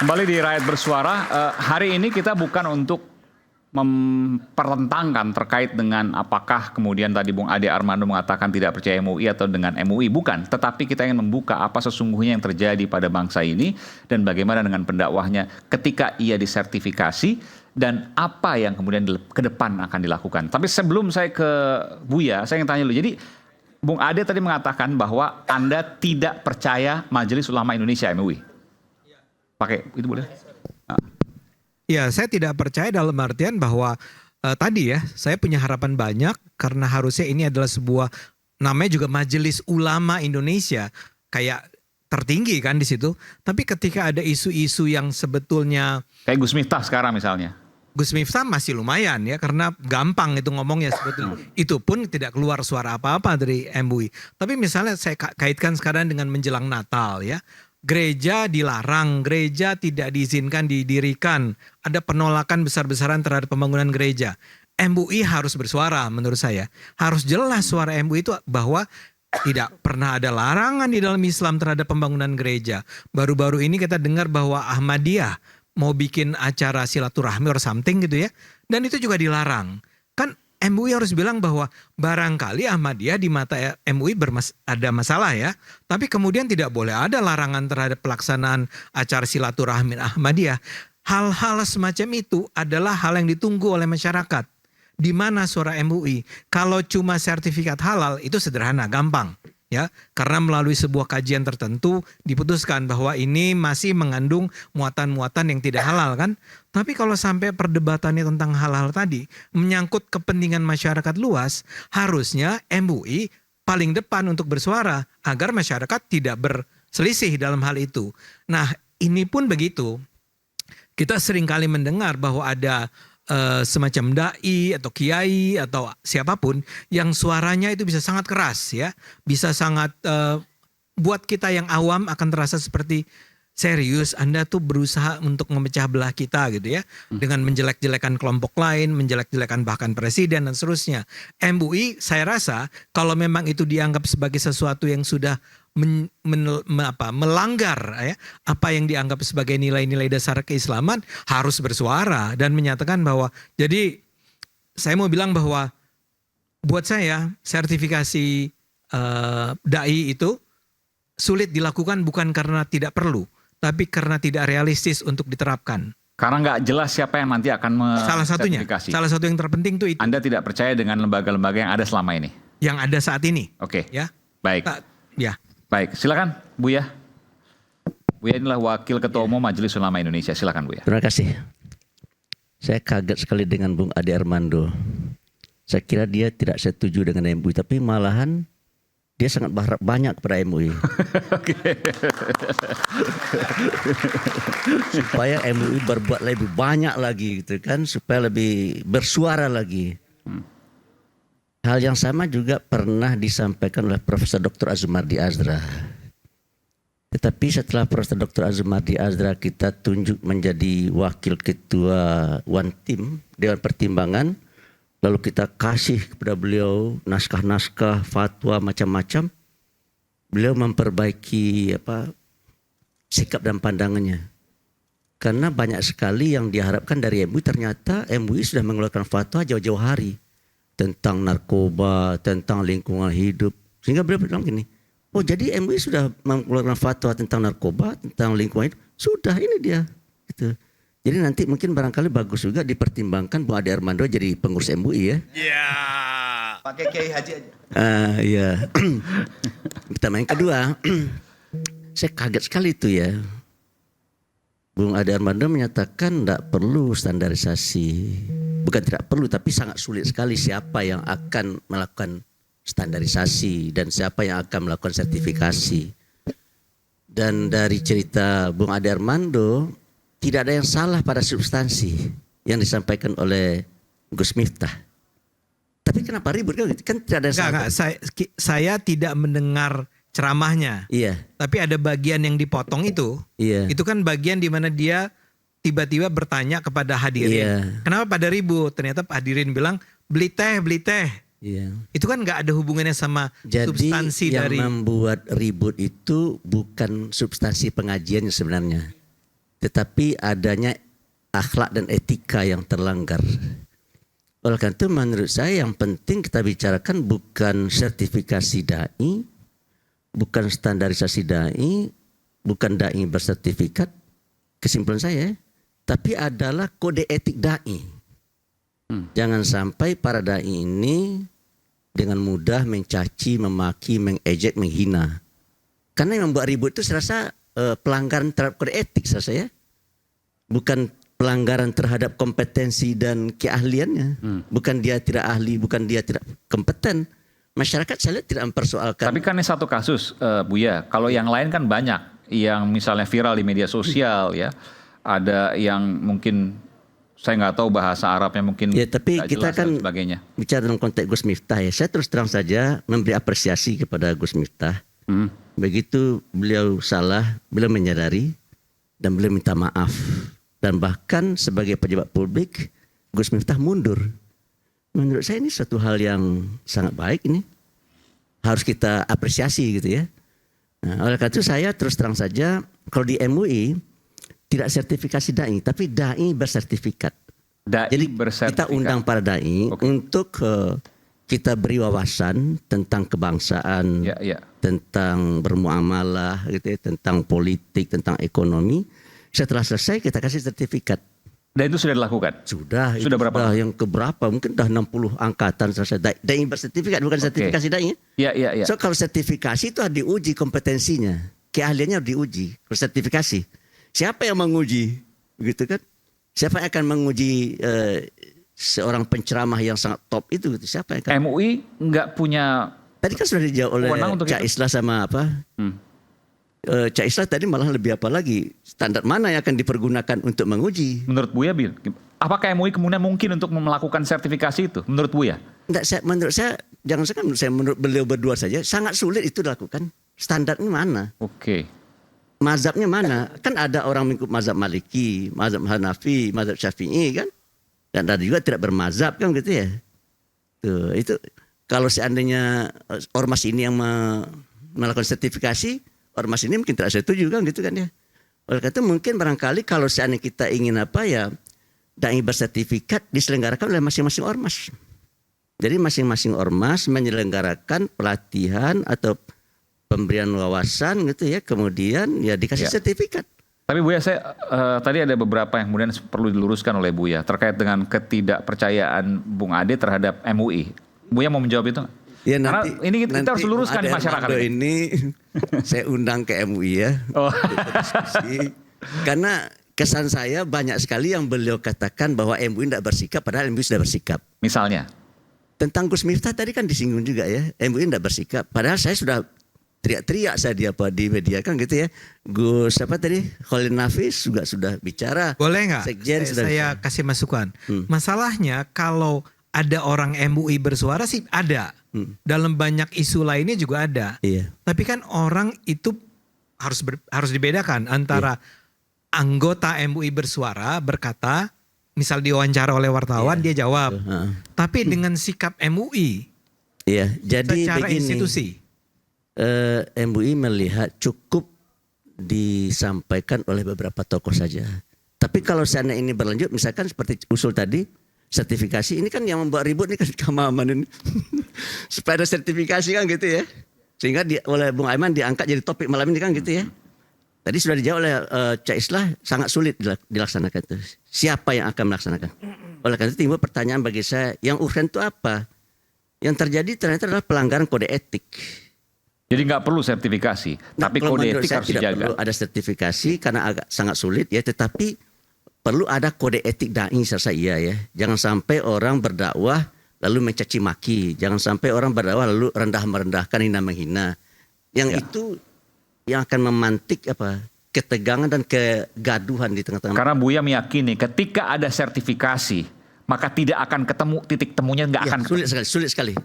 Kembali di Rakyat Bersuara, hari ini kita bukan untuk mempertentangkan terkait dengan apakah kemudian tadi Bung Ade Armando mengatakan tidak percaya MUI atau dengan MUI, bukan. Tetapi kita ingin membuka apa sesungguhnya yang terjadi pada bangsa ini dan bagaimana dengan pendakwahnya ketika ia disertifikasi dan apa yang kemudian ke depan akan dilakukan. Tapi sebelum saya ke Buya, saya ingin tanya dulu. Jadi Bung Ade tadi mengatakan bahwa Anda tidak percaya Majelis Ulama Indonesia MUI. Pakai itu boleh? Ya, saya tidak percaya dalam artian bahwa tadi ya, saya punya harapan banyak karena harusnya ini adalah sebuah, namanya juga Majelis Ulama Indonesia, kayak tertinggi kan di situ. Tapi ketika ada isu-isu yang sebetulnya kayak Gus Miftah sekarang misalnya. Gus Miftah masih lumayan ya, karena gampang itu ngomongnya sebetulnya. Itu pun tidak keluar suara apa-apa dari MUI. Tapi misalnya saya kaitkan sekarang dengan menjelang Natal ya. Gereja dilarang, gereja tidak diizinkan didirikan. Ada penolakan besar-besaran terhadap pembangunan gereja. MUI harus bersuara menurut saya. Harus jelas suara MUI itu bahwa tidak pernah ada larangan di dalam Islam terhadap pembangunan gereja. Baru-baru ini kita dengar bahwa Ahmadiyah mau bikin acara silaturahmi or something gitu ya. Dan itu juga dilarang. Kan MUI harus bilang bahwa barangkali Ahmadiyah di mata MUI ada masalah ya. Tapi kemudian tidak boleh ada larangan terhadap pelaksanaan acara silaturahmi Ahmadiyah. Hal-hal semacam itu adalah hal yang ditunggu oleh masyarakat. Di mana suara MUI? Kalau cuma sertifikat halal itu sederhana, gampang. Ya, karena melalui sebuah kajian tertentu diputuskan bahwa ini masih mengandung muatan-muatan yang tidak halal kan. Tapi kalau sampai perdebatannya tentang hal-hal tadi menyangkut kepentingan masyarakat luas, harusnya MUI paling depan untuk bersuara agar masyarakat tidak berselisih dalam hal itu. Nah, ini pun begitu. Kita seringkali mendengar bahwa ada semacam dai atau kiai atau siapapun yang suaranya itu bisa sangat keras ya, bisa sangat buat kita yang awam akan terasa seperti serius Anda tuh berusaha untuk memecah belah kita gitu ya, dengan menjelek-jelekan kelompok lain, menjelek-jelekan bahkan presiden dan seterusnya. MUI saya rasa kalau memang itu dianggap sebagai sesuatu yang sudah melanggar ya, apa yang dianggap sebagai nilai-nilai dasar keislaman, harus bersuara dan menyatakan bahwa, jadi saya mau bilang bahwa buat saya sertifikasi dai itu sulit dilakukan bukan karena tidak perlu, tapi karena tidak realistis untuk diterapkan. Karena nggak jelas siapa yang nanti akan sertifikasi. Salah satu yang terpenting itu. Anda tidak percaya dengan lembaga-lembaga yang ada selama ini? Yang ada saat ini. Oke. Ya. Baik. Ya. Baik, silakan Buya. Buya inilah Wakil Ketua Umum Majelis Ulama Indonesia. Silakan Buya. Terima kasih. Saya kaget sekali dengan Bung Ade Armando. Saya kira dia tidak setuju dengan MUI, tapi malahan dia sangat berharap banyak kepada MUI. Supaya MUI berbuat lebih banyak lagi gitu kan, supaya lebih bersuara lagi. Hal yang sama juga pernah disampaikan oleh Profesor Dr. Azumardi Azra. Tetapi setelah Profesor Dr. Azumardi Azra kita tunjuk menjadi wakil ketua One Team Dewan Pertimbangan, lalu kita kasih kepada beliau naskah-naskah, fatwa macam-macam, beliau memperbaiki sikap dan pandangannya. Karena banyak sekali yang diharapkan dari MUI, ternyata MUI sudah mengeluarkan fatwa jauh-jauh hari tentang narkoba, tentang lingkungan hidup. Sehingga beliau bilang gini, oh jadi MUI sudah mengeluarkan fatwa tentang narkoba, tentang lingkungan hidup. Sudah, ini dia. Gitu. Jadi nanti mungkin barangkali bagus juga dipertimbangkan Bung Ade Armando jadi pengurus MUI ya. Iya. Pakai Kiai Haji aja. Iya. Pertama, yang kedua, saya kaget sekali itu ya. Bung Ade Armando menyatakan tidak perlu standarisasi. Bukan tidak perlu, tapi sangat sulit sekali siapa yang akan melakukan standarisasi dan siapa yang akan melakukan sertifikasi. Dan dari cerita Bung Ade Armando, tidak ada yang salah pada substansi yang disampaikan oleh Gus Miftah. Tapi kenapa ribut kan? Kan tidak ada yang salah. Saya tidak mendengar ceramahnya. Iya. Tapi ada bagian yang dipotong itu. Iya. Itu kan bagian di mana dia tiba-tiba bertanya kepada hadirin, iya, kenapa pada ribut? Ternyata hadirin bilang beli teh, beli teh. Iya. Itu kan nggak ada hubungannya sama substansi yang dari. Membuat ribut itu bukan substansi pengajiannya sebenarnya. tetapi adanya akhlak dan etika yang terlanggar. Oleh karena itu menurut saya yang penting kita bicarakan bukan sertifikasi dai, bukan standarisasi dai, bukan dai bersertifikat, kesimpulan saya, tapi adalah kode etik dai. Jangan sampai para dai ini dengan mudah mencaci, memaki, mengejek, menghina. Karena yang membuat ribut itu saya rasa pelanggaran terhadap kode etik saya. Bukan pelanggaran terhadap kompetensi dan keahliannya. Bukan dia tidak ahli, bukan dia tidak kompeten. Masyarakat saya lihat tidak mempersoalkan. Tapi kan ini satu kasus, Buya. Kalau yang lain kan banyak yang misalnya viral di media sosial ya. Ada yang mungkin saya nggak tahu bahasa Arabnya mungkin Ya, tapi nggak kita jelas kan dan sebagainya. bicara dalam konteks Gus Miftah ya. Saya terus terang saja memberi apresiasi kepada Gus Miftah. Begitu beliau salah, beliau menyadari dan beliau minta maaf. Dan bahkan sebagai pejabat publik, Gus Miftah mundur. Menurut saya ini suatu hal yang sangat baik ini. Harus kita apresiasi gitu ya. Nah, oleh karena itu saya terus terang saja, kalau di MUI tidak sertifikasi dai, tapi dai bersertifikat. Dai Jadi bersertifikat. kita undang para dai untuk kita beri wawasan tentang kebangsaan, tentang bermuamalah, gitu ya, tentang politik, tentang ekonomi. Setelah selesai kita kasih sertifikat. Dan itu sudah dilakukan? Sudah berapa? Sudah yang keberapa? Mungkin sudah 60 angkatan selesai. Dai bersertifikat, bukan sertifikasi dai. Iya. So kalau sertifikasi itu harus diuji kompetensinya. Keahliannya harus diuji. Kalau sertifikasi. Siapa yang menguji? Begitu kan? Siapa yang akan menguji seorang penceramah yang sangat top itu? Siapa yang akan? MUI nggak punya. Tadi kan sudah dijawab oleh Cak Islah sama apa? Cak Islah tadi malah lebih apa lagi? Standar mana yang akan dipergunakan untuk menguji? Menurut Buya, apakah MUI kemudian mungkin untuk melakukan sertifikasi itu? Menurut Buya? Enggak, menurut saya, jangan saya menurut beliau berdua saja, sangat sulit itu dilakukan. Standarnya mana? Oke. Mazhabnya mana? Kan ada orang mengikut mazhab Maliki, mazhab Hanafi, mazhab Syafi'i kan? Dan ada juga tidak bermazhab kan gitu ya. Tuh, itu kalau seandainya ormas ini yang melakukan sertifikasi, ormas ini mungkin tidak setuju kan gitu kan ya. Oleh karena itu mungkin barangkali kalau seandainya kita ingin apa ya, dai bersertifikat diselenggarakan oleh masing-masing ormas. Jadi masing-masing ormas menyelenggarakan pelatihan atau pemberian wawasan gitu ya, kemudian ya dikasih sertifikat. Tapi Buya, saya tadi ada beberapa yang kemudian perlu diluruskan oleh Buya terkait dengan ketidakpercayaan Bung Ade terhadap MUI. Buya mau menjawab itu nggak? Ya, Karena ini kita harus luruskan di masyarakat ini saya undang ke MUI ya. Diskusi. Karena kesan saya banyak sekali yang beliau katakan bahwa MUI tidak bersikap, padahal MUI sudah bersikap. Misalnya? Tentang Gus Miftah tadi kan disinggung juga ya, MUI tidak bersikap. Padahal saya sudah teriak-teriak saya di media kan gitu ya. Gus apa tadi? Khalil Nafis juga sudah bicara. Boleh nggak? Sekjen Saya kasih masukan. Masalahnya kalau ada orang MUI bersuara sih ada. Dalam banyak isu lainnya juga ada. Iya. Tapi kan orang itu harus dibedakan antara anggota MUI bersuara berkata, misal diwawancara oleh wartawan dia jawab. Tapi dengan sikap MUI Iya, jadi secara begini. institusi. MUI melihat cukup disampaikan oleh beberapa tokoh saja. Tapi kalau seandainya ini berlanjut, misalkan seperti usul tadi, sertifikasi ini kan yang membuat ribut ini kan Kamaman ini. Supaya ada sertifikasi kan gitu ya. Sehingga oleh Bung Aiman diangkat jadi topik malam ini kan gitu ya. Tadi sudah dijawab oleh Cak Islah, sangat sulit dilaksanakan itu. Siapa yang akan melaksanakan? Oleh karena itu timbul pertanyaan bagi saya, yang urgen itu apa? Yang terjadi ternyata adalah pelanggaran kode etik. Jadi nggak perlu sertifikasi, tapi kode etik harus tidak dijaga. perlu ada sertifikasi karena agak sangat sulit ya, tetapi perlu ada kode etik dai saya iya ya. Jangan sampai orang berdakwah lalu mencaci maki, jangan sampai orang berdakwah lalu rendah-merendahkan, hina-menghina. Yang itu yang akan memantik ketegangan dan kegaduhan di tengah-tengah. Karena Buya meyakini ketika ada sertifikasi, maka tidak akan ketemu titik temunya, nggak akan sulit sekali.